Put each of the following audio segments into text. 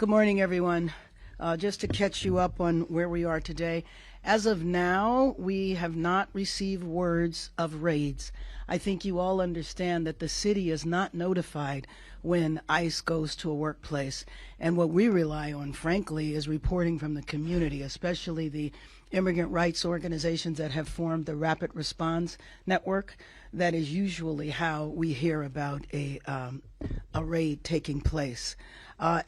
Good morning, everyone. Just to catch you up on where we are today, as of now, we have not received words of raids. I think you all understand that the city is not notified when ICE goes to a workplace. And what we rely on, frankly, is reporting from the community, especially the immigrant rights organizations that have formed the Rapid Response Network. That is usually how we hear about a raid taking place.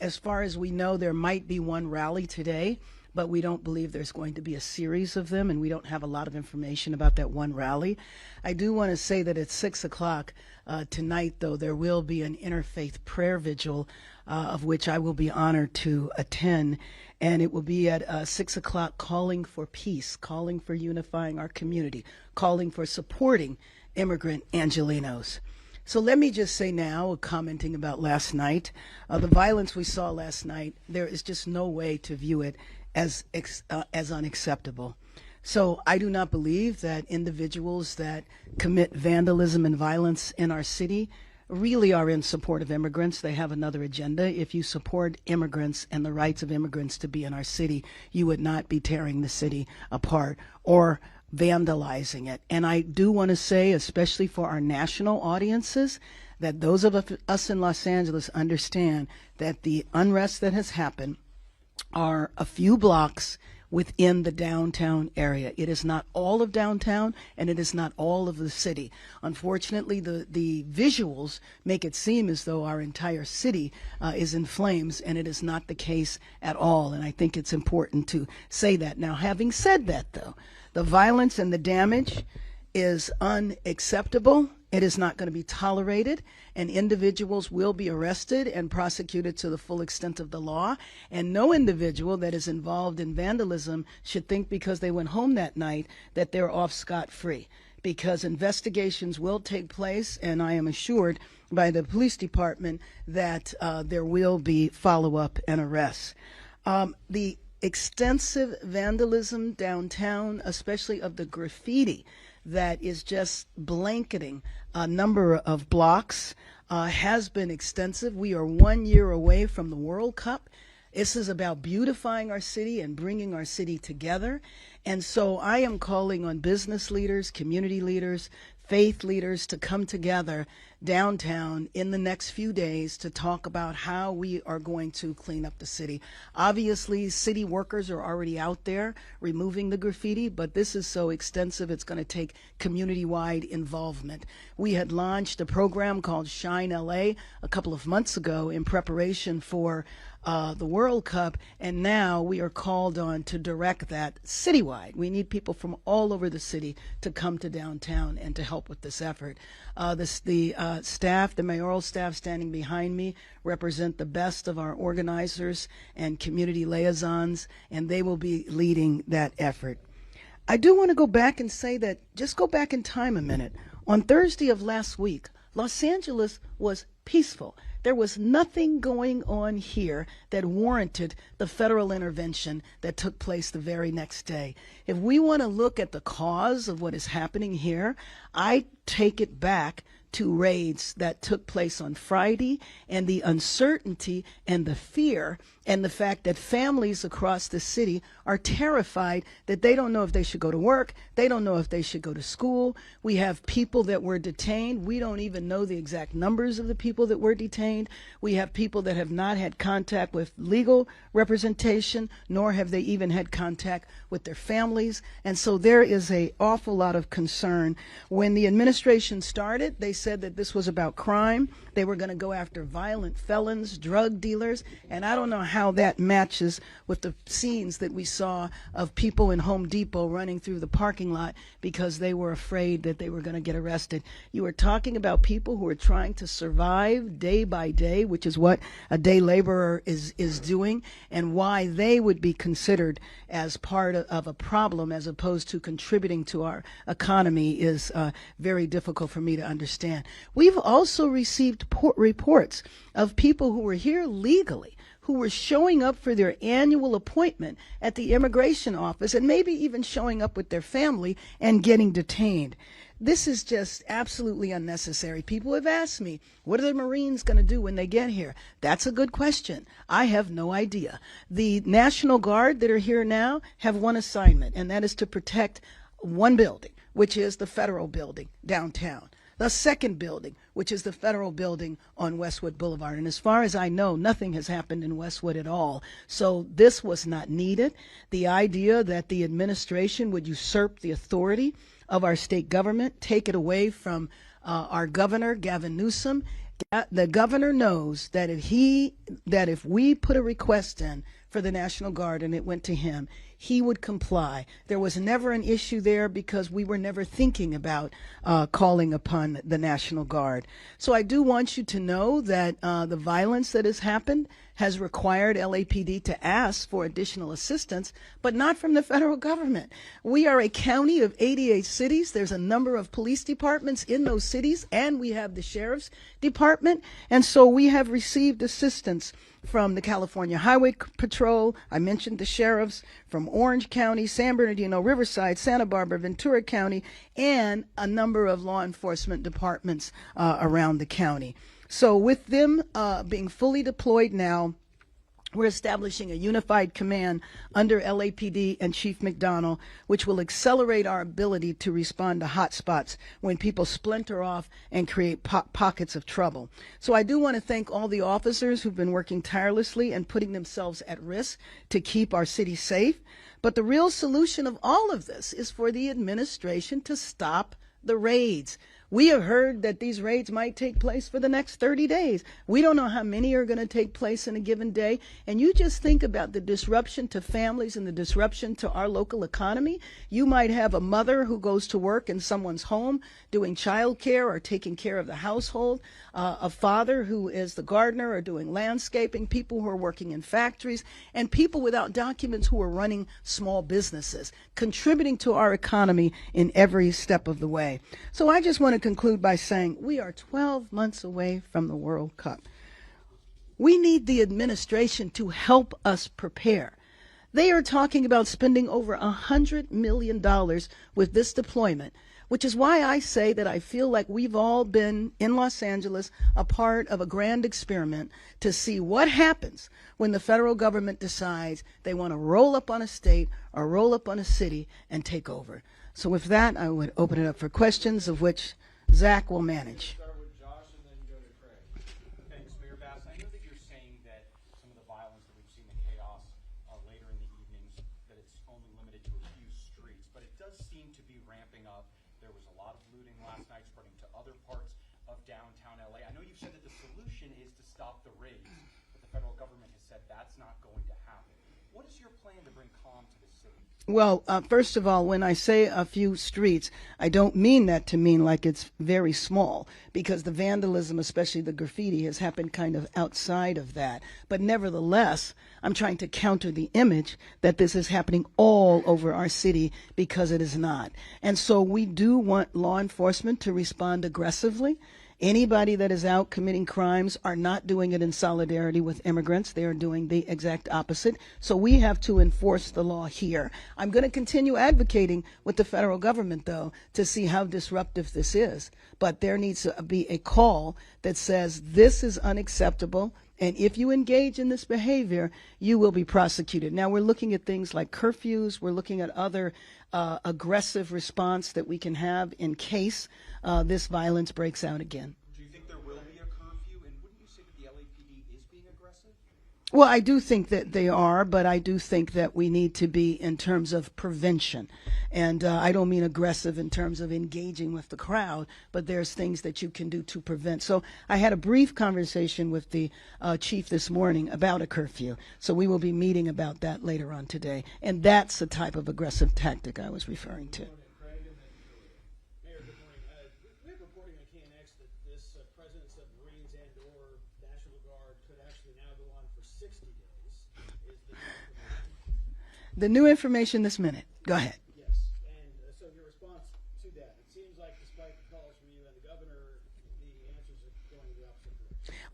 As far as we know, there might be one rally today, but we don't believe there's going to be a series of them, and we don't have a lot of information about that one rally. I do want to say that at 6 o'clock tonight, though, there will be an interfaith prayer vigil of which I will be honored to attend, and it will be at 6 o'clock, calling for peace, calling for unifying our community, calling for supporting immigrant Angelenos. So let me just say now, commenting about last night, the violence we saw last night, there is just no way to view it as unacceptable. So I do not believe that individuals that commit vandalism and violence in our city really are in support of immigrants. They have another agenda. If you support immigrants and the rights of immigrants to be in our city, you would not be tearing the city apart or vandalizing it. And I do want to say, especially for our national audiences, that those of us in Los Angeles understand that the unrest that has happened are a few blocks within the downtown area. It is not all of downtown, and it is not all of the city. Unfortunately, the visuals make it seem as though our entire city is in flames, and it is not the case at all. And I think it's important to say that. Now, having said that, though, the violence and the damage is unacceptable. It is not going to be tolerated, and individuals will be arrested and prosecuted to the full extent of the law. And no individual that is involved in vandalism should think because they went home that night that they're off scot-free, because investigations will take place, and I am assured by the police department that there will be follow-up and arrests. The extensive vandalism downtown, especially of the graffiti that is just blanketing a number of blocks, has been extensive. We are 1 year away from the World Cup. This is about beautifying our city and bringing our city together. And so I am calling on business leaders, community leaders, faith leaders to come together downtown in the next few days to talk about how we are going to clean up the city. Obviously, city workers are already out there removing the graffiti, but this is so extensive, it's going to take community-wide involvement. We had launched a program called Shine LA a couple of months ago in preparation for the World Cup, and now we are called on to direct that citywide. We need people from all over the city to come to downtown and to help with this effort. The staff, the mayoral staff standing behind me, represent the best of our organizers and community liaisons, and they will be leading that effort. I do want to go back and say that, just go back in time a minute. On Thursday of last week, Los Angeles was peaceful. There was nothing going on here that warranted the federal intervention that took place the very next day. If we want to look at the cause of what is happening here, I take it back to raids that took place on Friday, and the uncertainty and the fear and the fact that families across the city are terrified that they don't know if they should go to work, they don't know if they should go to school. We have people that were detained. We don't even know the exact numbers of the people that were detained. We have people that have not had contact with legal representation, nor have they even had contact with their families. And so there is an awful lot of concern. When the administration started, they said that this was about crime. They were going to go after violent felons, drug dealers, and I don't know how that matches with the scenes that we saw of people in Home Depot running through the parking lot because they were afraid that they were going to get arrested. You are talking about people who are trying to survive day by day, which is what a day laborer is doing, and why they would be considered as part of a problem as opposed to contributing to our economy is very difficult for me to understand. understand. We've also received reports of people who were here legally, who were showing up for their annual appointment at the immigration office and maybe even showing up with their family and getting detained. This is just absolutely unnecessary. People have asked me, what are the Marines going to do when they get here? That's a good question. I have no idea. The National Guard that are here now have one assignment, and that is to protect one building, which is the federal building downtown. The second building, which is the federal building on Westwood Boulevard. And as far as I know, nothing has happened in Westwood at all. So this was not needed. The idea that the administration would usurp the authority of our state government, take it away from our governor, Gavin Newsom. The governor knows that if we put a request in for the National Guard and it went to him, he would comply. There was never an issue there because we were never thinking about calling upon the National Guard. So I do want you to know that the violence that has happened has required LAPD to ask for additional assistance, but not from the federal government. We are a county of 88 cities. There's a number of police departments in those cities, and we have the sheriff's department. And so we have received assistance from the California Highway Patrol. I mentioned the sheriffs from Orange County, San Bernardino, Riverside, Santa Barbara, Ventura County, and a number of law enforcement departments around the county. So with them being fully deployed now, we're establishing a unified command under LAPD and Chief McDonnell, which will accelerate our ability to respond to hotspots when people splinter off and create pockets of trouble. So I do want to thank all the officers who've been working tirelessly and putting themselves at risk to keep our city safe. But the real solution of all of this is for the administration to stop the raids. We have heard that these raids might take place for the next 30 days. We don't know how many are going to take place in a given day. And you just think about the disruption to families and the disruption to our local economy. You might have a mother who goes to work in someone's home doing childcare or taking care of the household, a father who is the gardener or doing landscaping, people who are working in factories, and people without documents who are running small businesses, contributing to our economy in every step of the way. So I just want to conclude by saying we are 12 months away from the World Cup. We need the administration to help us prepare. They are talking about spending over $100 million with this deployment, which is why I say that I feel like we've all been in Los Angeles a part of a grand experiment to see what happens when the federal government decides they want to roll up on a state or roll up on a city and take over. So with that, I would open it up for questions, of which Zach will manage. Start with Josh and then go to Craig. Thanks, Mayor Bass. I know that you're saying that some of the violence that we've seen, the chaos later in the evenings, that it's only limited to a few streets, but it does seem to be ramping up. There was a lot of looting last night spreading to other parts of downtown LA. I know you've said that the solution is to stop the raids, but the federal government has said that's not going to happen. What is your plan to bring calm to the city? Well, first of all, when I say a few streets, I don't mean that to mean like it's very small, because the vandalism, especially the graffiti, has happened kind of outside of that. But nevertheless, I'm trying to counter the image that this is happening all over our city, because it is not. And so we do want law enforcement to respond aggressively. Anybody that is out committing crimes are not doing it in solidarity with immigrants. They are doing the exact opposite. So we have to enforce the law here. I'm going to continue advocating with the federal government, though, to see how disruptive this is. But there needs to be a call that says this is unacceptable, and if you engage in this behavior, you will be prosecuted. Now, we're looking at things like curfews. We're looking at other aggressive response that we can have in case this violence breaks out again. Do you think there will be a curfew? And wouldn't you say that the LAPD is being aggressive? Well, I do think that they are, but I do think that we need to be in terms of prevention. And I don't mean aggressive in terms of engaging with the crowd, but there's things that you can do to prevent. So I had a brief conversation with the chief this morning about a curfew. So we will be meeting about that later on today. And that's the type of aggressive tactic I was referring to. Mayor, good morning. We have reporting on KNX that this presence of Marines and/or National Guard could actually now go on for 60 days. Is The new information this minute. Go ahead. yes, and so your response to that? It seems like, despite the calls from you and the governor,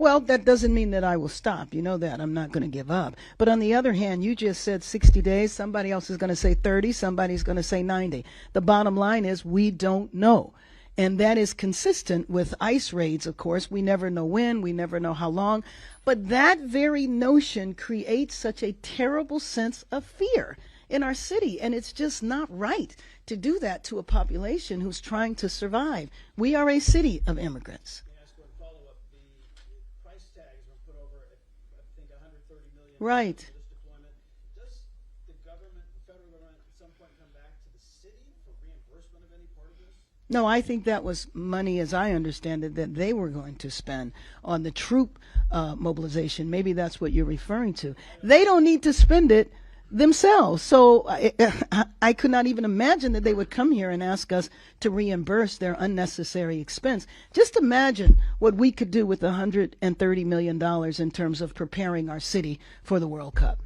Well, that doesn't mean that I will stop. You know that. I'm not going to give up. But on the other hand, you just said 60 days. Somebody else is going to say 30. Somebody's going to say 90. The bottom line is we don't know. And that is consistent with ICE raids, of course. We never know when, we never know how long. But that very notion creates such a terrible sense of fear in our city. And it's just not right to do that to a population who's trying to survive. We are a city of immigrants. Let me ask one follow-up. The price tags were put over, I think, $130 million Right. for this deployment. Does the government, the federal government, at some point come back to the city for reimbursement of any part of this? No, I think that was money, as I understand it, that they were going to spend on the troop mobilization. Maybe that's what you're referring to. They don't need to spend it themselves. So I could not even imagine that they would come here and ask us to reimburse their unnecessary expense. Just imagine what we could do with $130 million in terms of preparing our city for the World Cup.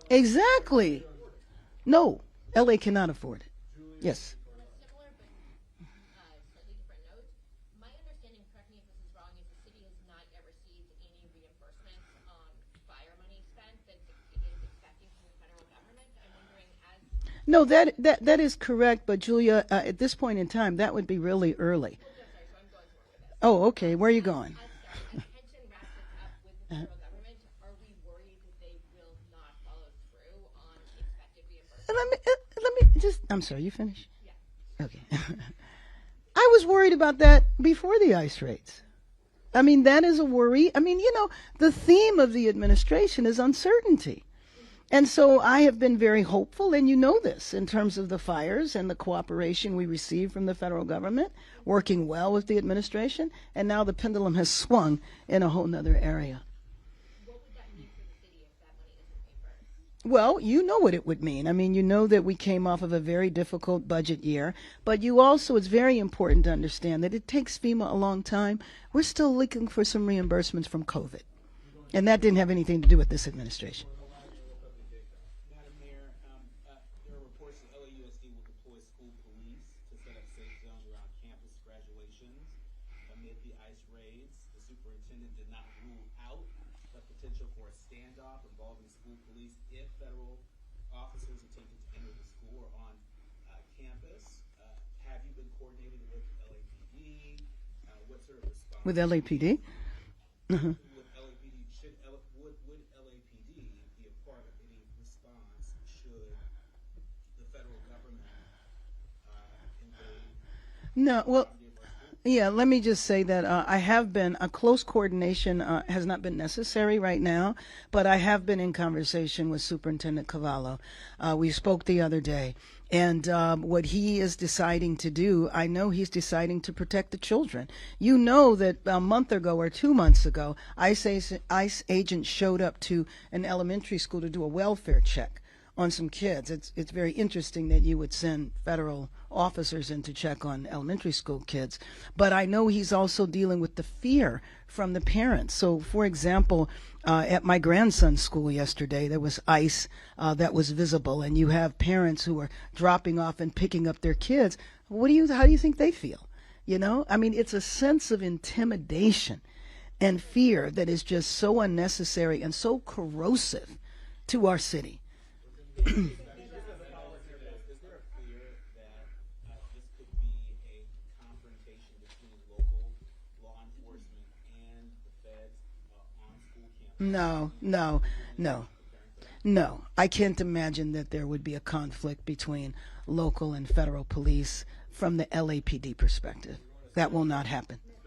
Exactly. No, LA cannot afford it. Yes. On a similar but slightly different note, my understanding, correct me if this is wrong, is the city has not yet received any reimbursements on fire money spent that it is expecting from the federal government. I'm wondering, as No, that is correct, but Julia, at this point in time, that would be really early. I'm sorry, so I'm going somewhere with this. Oh, okay. Where are you going? As tension wraps up with the federal government, are we worried that they will not follow through on expected reimbursements? Let me just. I'm sorry. You finish? Okay. I was worried about that before the ICE raids. I mean, that is a worry. I mean, the theme of the administration is uncertainty. And so I have been very hopeful, and you know this, in terms of the fires and the cooperation we receive from the federal government, working well with the administration, and now the pendulum has swung in a whole nother area. What would that mean for the city if that money isn't reimbursed? Well, you know what it would mean. I mean, you know that we came off of a very difficult budget year, but you also, it's very important to understand that it takes FEMA a long time. We're still looking for some reimbursements from COVID, and that didn't have anything to do with this administration. Madam Mayor, there are reports that LAUSD will deploy school police to set up safe zones around campus graduations amid the ICE raids. The superintendent did not rule out the potential for a standoff involving school police if federal officers attempted to enter the school or on campus. Have you been coordinating with LAPD? What sort of response? With LAPD? With LAPD, would LAPD be a part of any response should the federal government invade? No, well, yeah, let me just say that I have been, a close coordination has not been necessary right now, but I have been in conversation with Superintendent Cavallo. We spoke the other day, and what he is deciding to do, I know he's deciding to protect the children. You know that a month ago or 2 months ago, ICE agents showed up to an elementary school to do a welfare check on some kids. It's very interesting that you would send federal officers in to check on elementary school kids. But I know he's also dealing with the fear from the parents. So, for example, at my grandson's school yesterday, there was ICE that was visible, and you have parents who are dropping off and picking up their kids. How do you think they feel? I mean, it's a sense of intimidation and fear that is just so unnecessary and so corrosive to our city. Is there a fear that this could be a confrontation between local law enforcement and the feds on school campuses? No. I can't imagine that there would be a conflict between local and federal police from the LAPD perspective. That will not happen. Mayor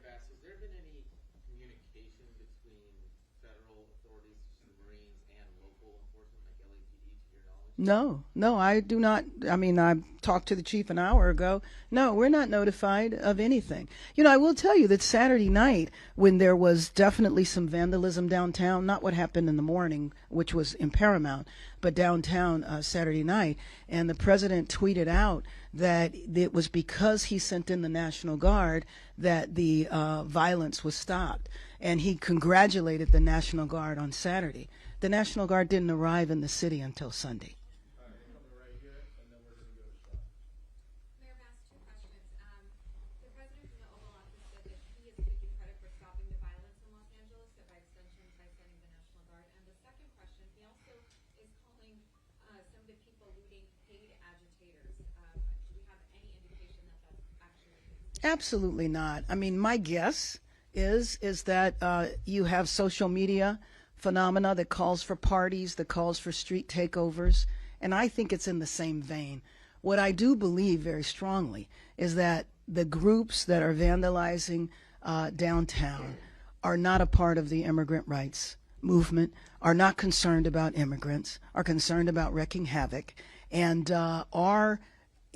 Bass, has there been any communication between federal authorities, such as the Marines, and local enforcement like LAPD, to your knowledge? No, I do not. I mean, I talked to the chief an hour ago. No, we're not notified of anything. I will tell you that Saturday night, when there was definitely some vandalism downtown, not what happened in the morning, which was in Paramount, but downtown Saturday night, and the president tweeted out that it was because he sent in the National Guard that the violence was stopped. And he congratulated the National Guard on Saturday. The National Guard didn't arrive in the city until Sunday. Mayor Bass, two questions. The president from the Oval Office said Absolutely not. I mean, my guess is that you have social media phenomena that calls for parties, that calls for street takeovers, and I think it's in the same vein. What I do believe very strongly is that the groups that are vandalizing downtown are not a part of the immigrant rights movement, are not concerned about immigrants, are concerned about wreaking havoc, and are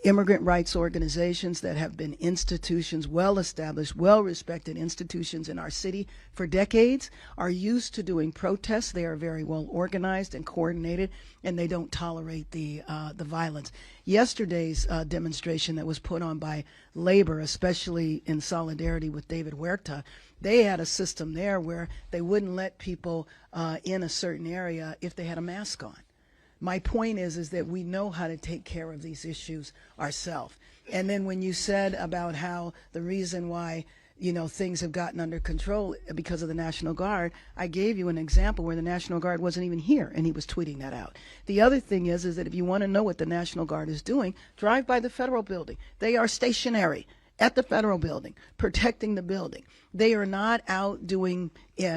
immigrant rights organizations that have been institutions, well established, well respected institutions in our city for decades, are used to doing protests. They are very well organized and coordinated, and they don't tolerate the violence. Yesterday's demonstration that was put on by labor, especially in solidarity with David Huerta, they had a system there where they wouldn't let people in a certain area if they had a mask on. My point is that we know how to take care of these issues ourselves. And then when you said about how the reason why, you know, things have gotten under control because of the National Guard, I gave you an example where the National Guard wasn't even here, and he was tweeting that out. The other thing is that if you want to know what the National Guard is doing, drive by the Federal Building. They are stationary at the Federal Building, protecting the building. They are not out doing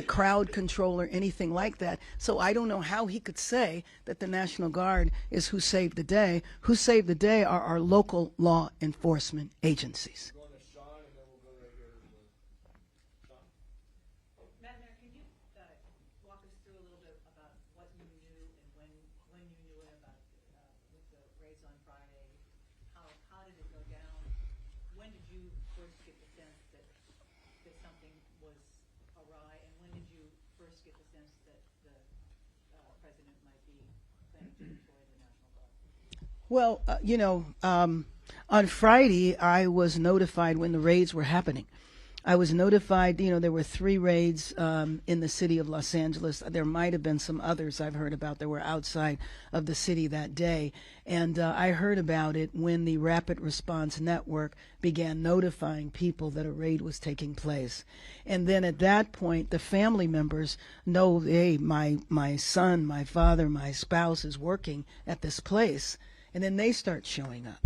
crowd control or anything like that. So I don't know how he could say that the National Guard is who saved the day. Who saved the day are our local law enforcement agencies. Going to Sean, and then we'll go right here to Sean. Madam Mayor, can you walk us through a little bit about what you knew and when you knew it about with the raids on Friday? How did it go down? When did you first get the sense that something was awry, and when did you first get the sense that the president might be planning to deploy the National Guard? Well, on Friday, I was notified when the raids were happening. I was notified, there were 3 raids in the city of Los Angeles. There might have been some others I've heard about that were outside of the city that day. And I heard about it when the Rapid Response Network began notifying people that a raid was taking place. And then at that point, the family members know, hey, my son, my father, my spouse is working at this place. And then they start showing up.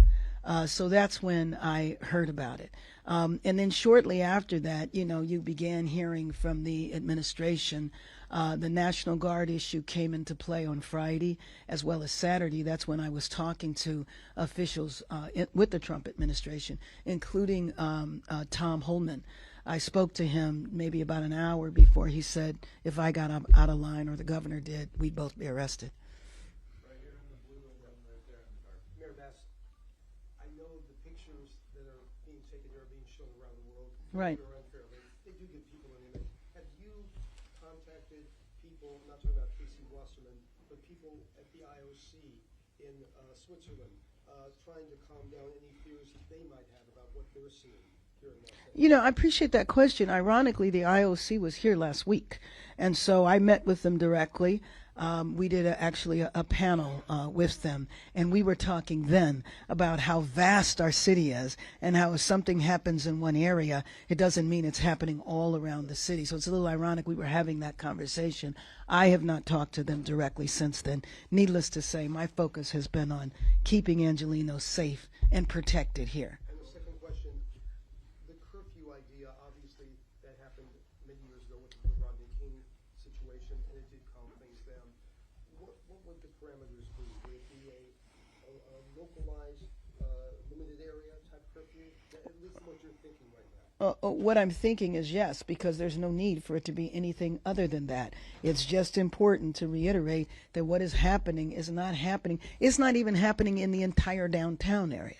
So that's when I heard about it. And then shortly after that, you began hearing from the administration. The National Guard issue came into play on Friday as well as Saturday. That's when I was talking to officials with the Trump administration, including Tom Homan. I spoke to him maybe about an hour before he said if I got out of line or the governor did, we'd both be arrested. Right here in the blue, and then right there in the dark. Mayor Bass, I know the pictures that are being taken here are being shown around the world. Right. Or unfairly. They do give people an image. Have you contacted people, not talking about Casey Wasserman, but people at the IOC in Switzerland, trying to calm down any fears that they might have about what they're seeing here in Los Angeles? I appreciate that question. Ironically, the IOC was here last week, and so I met with them directly. We did actually a panel with them, and we were talking then about how vast our city is and how if something happens in one area, it doesn't mean it's happening all around the city. So it's a little ironic we were having that conversation. I have not talked to them directly since then. Needless to say, my focus has been on keeping Angelenos safe and protected here. And the second question, the curfew idea, obviously, that happened many years ago with the Rodney King situation, and it did calm things down. What would the parameters be? Would it be a localized, limited area type curfew? At least what you're thinking right now. What I'm thinking is yes, because there's no need for it to be anything other than that. It's just important to reiterate that what is happening is not happening. It's not even happening in the entire downtown area.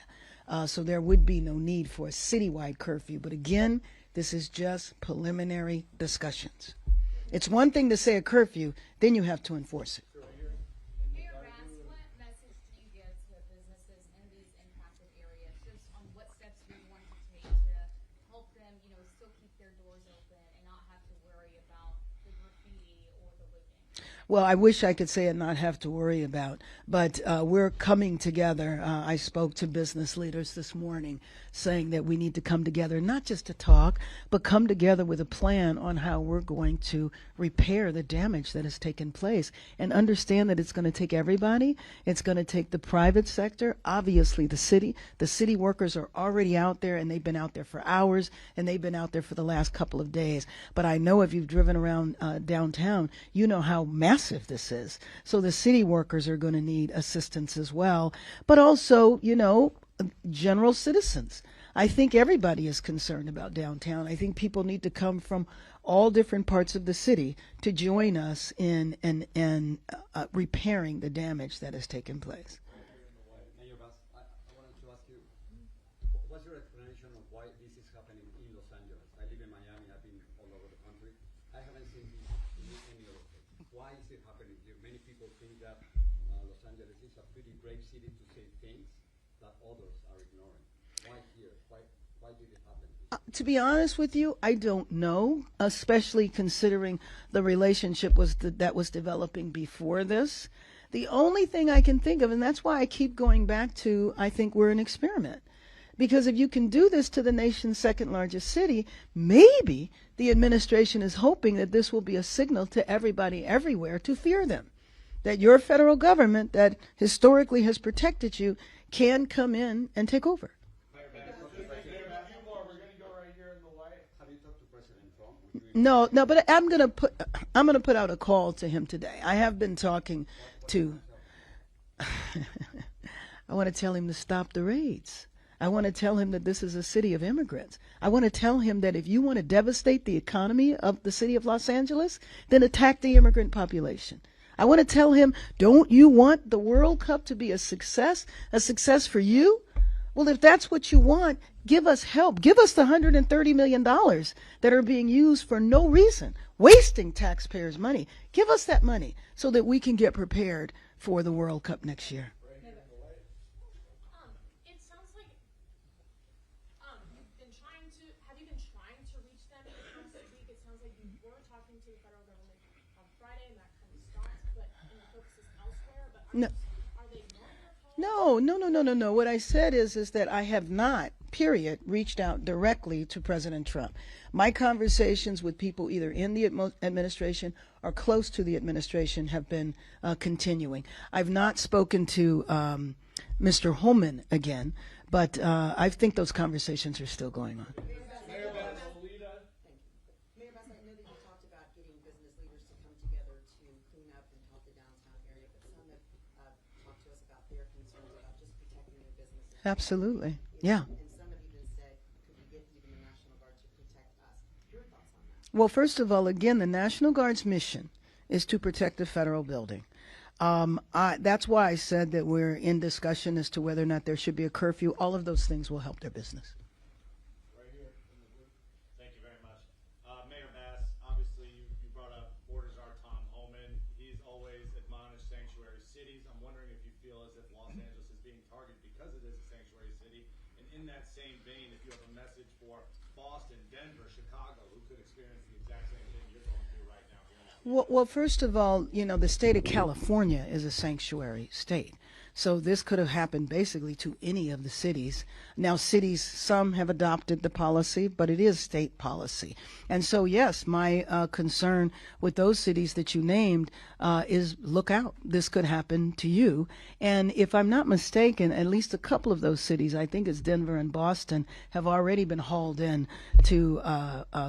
So there would be no need for a citywide curfew. But again, this is just preliminary discussions. It's one thing to say a curfew, then you have to enforce it. Mayor Bass, what message do you give to businesses in these impacted areas, just on what steps you want to take to help them, still keep their doors open and not have to worry about the graffiti or the looting? Well, I wish I could say and not have to worry about, but we're coming together. I spoke to business leaders this morning saying that we need to come together, not just to talk, but come together with a plan on how we're going to repair the damage that has taken place and understand that it's going to take everybody. It's going to take the private sector, obviously the city. The city workers are already out there, and they've been out there for hours, and they've been out there for the last couple of days. But I know if you've driven around downtown, you know how massive this is. So the city workers are going to need assistance as well, but also, general citizens. I think everybody is concerned about downtown. I think people need to come from all different parts of the city to join us in repairing the damage that has taken place. Mayor Bass, I wanted to ask you, what's your explanation of why this is happening in Los Angeles? I live in Miami. I've been all over the country. I haven't seen this in any other place. Why is it happening here? Many people think that Los Angeles is a pretty brave city to say things that others are ignoring. Why here? Why did it happen? To be honest with you, I don't know, especially considering the relationship that was developing before this. The only thing I can think of, and that's why I keep going back to, I think we're an experiment. Because if you can do this to the nation's second largest city, maybe the administration is hoping that this will be a signal to everybody everywhere to fear them. That your federal government that historically has protected you can come in and take over. Have you talked to President Trump? No, but I'm gonna put out a call to him today. I have been talking to. I want to tell him to stop the raids. I want to tell him that this is a city of immigrants. I want to tell him that if you want to devastate the economy of the city of Los Angeles, then attack the immigrant population. I want to tell him, don't you want the World Cup to be a success for you? Well, if that's what you want, give us help. Give us the $130 million that are being used for no reason, wasting taxpayers' money. Give us that money so that we can get prepared for the World Cup next year. It sounds like have you been trying to reach them in the past week? It sounds like you were talking to the federal government on Friday and that kind of stopped, but and the focus is elsewhere. But No. are they ignoring your calls? No. What I said is that I have not, period, reached out directly to President Trump. My conversations with people either in the administration or close to the administration have been continuing. I've not spoken to Mr. Holman again, but I think those conversations are still going on. Mayor Bass, I know that you talked about getting business leaders to come together to clean up and help the downtown area, but some have talked to us about their concerns about just protecting their businesses. Absolutely. Yeah. And some have even said, could we get even the National Guard to protect us? Your thoughts on that? Well, first of all, again, the National Guard's mission is to protect the federal building. That's why I said that we're in discussion as to whether or not there should be a curfew. All of those things will help their business. Thank you very much. Mayor Bass, obviously you brought up Board Czar Tom Homan. He's always admonished sanctuary cities. I'm wondering if you feel as if Los Angeles is being targeted because it is a sanctuary city. And in that same vein, if you have a message for Boston, Denver, Chicago, who could experience the exact same thing you're going through right now here in the city. Well, first of all, the state of California is a sanctuary state. So this could have happened basically to any of the cities. Now, cities, some have adopted the policy, but it is state policy. And so, yes, my concern with those cities that you named is look out. This could happen to you. And if I'm not mistaken, at least a couple of those cities, I think it's Denver and Boston, have already been hauled in to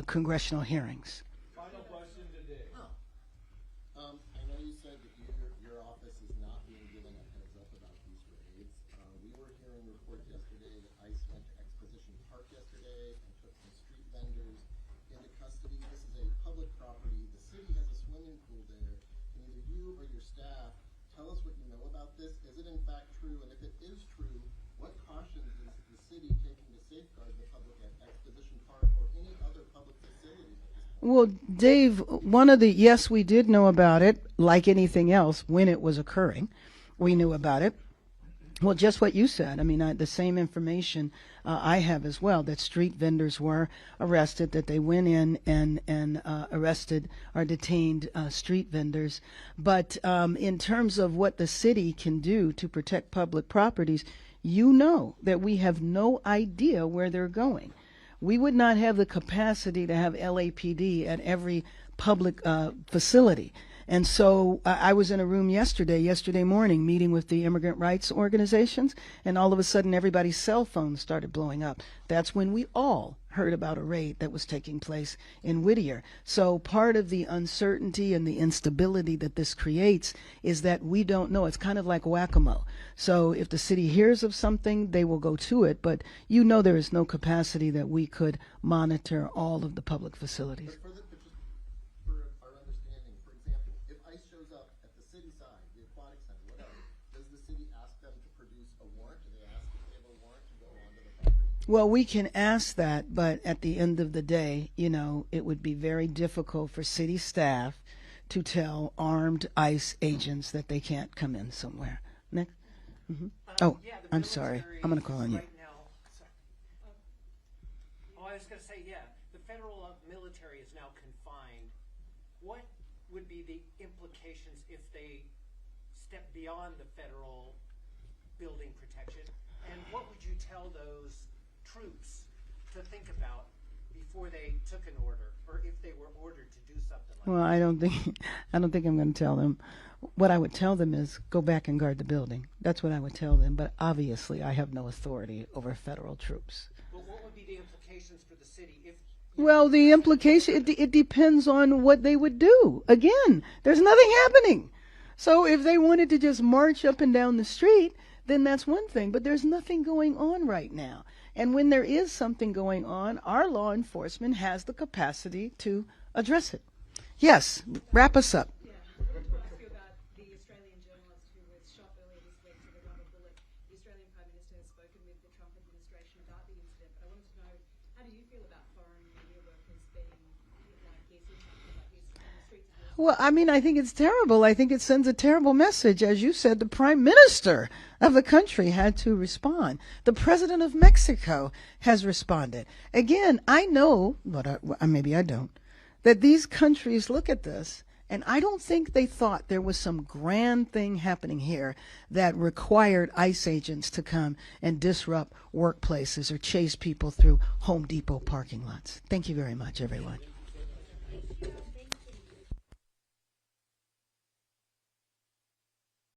congressional hearings. Final question today. I know you said that your office is not being given a heads up about these raids. We were hearing reports yesterday that ICE went to Exposition Park yesterday and took some street vendors into custody. This is a public property. The city has a swimming pool there. Can either you or your staff tell us what you know about this? Is it in fact true? And if it is true, what cautions is the city taking to safeguard the public at Exposition Park or any other public facility? Well, Dave, yes, we did know about it, like anything else, when it was occurring. We knew about it. Well, just what you said. I mean, the same information I have as well, that street vendors were arrested, that they went in and arrested or detained street vendors. But in terms of what the city can do to protect public properties, you know that we have no idea where they're going. We would not have the capacity to have LAPD at every public facility. And so I was in a room yesterday morning, meeting with the immigrant rights organizations, and all of a sudden everybody's cell phones started blowing up. That's when we all heard about a raid that was taking place in Whittier. So part of the uncertainty and the instability that this creates is that we don't know. It's kind of like whack-a-mole. So if the city hears of something, they will go to it, but you know there is no capacity that we could monitor all of the public facilities. But for our understanding, for example, if ICE shows up at the city side, the aquatic center, whatever, does the city ask them to produce a warrant? Do they ask if they have a warrant to go onto the property? Well, we can ask that, but at the end of the day, you know, it would be very difficult for city staff to tell armed ICE agents that they can't come in somewhere. Next. Oh, Yeah, the I'm sorry. military I'm going to call on you. right now- sorry. I was going to say, yeah, the federal military is now confined. What would be the implications if they step beyond the federal building protection? And what would you tell those troops to think about before they took an order, or if they were ordered to do something like Well, that? I don't think I'm going to tell them. What I would tell them is go back and guard the building. That's what I would tell them. But obviously, I have no authority over federal troops. But what would be the implications for the city if? Well, the implication, it depends on what they would do. Again, there's nothing happening. So if they wanted to just march up and down the street, then that's one thing. But there's nothing going on right now. And when there is something going on, our law enforcement has the capacity to address it. Yes, wrap us up. Yeah, I wanted to ask you about the Australian journalist who was shot earlier this week with a rubber bullet. The Australian Prime Minister has spoken with the Trump administration about the incident, but I wanted to know, how do you feel about foreign media workers being like this, impacted like this on the streets of Washington? Well, I mean, I think it's terrible. I think it sends a terrible message. As you said, the prime minister of the country had to respond. The president of Mexico has responded. Again, I know, but maybe I don't, that these countries look at this, and I don't think they thought there was some grand thing happening here that required ICE agents to come and disrupt workplaces or chase people through Home Depot parking lots. Thank you very much, everyone.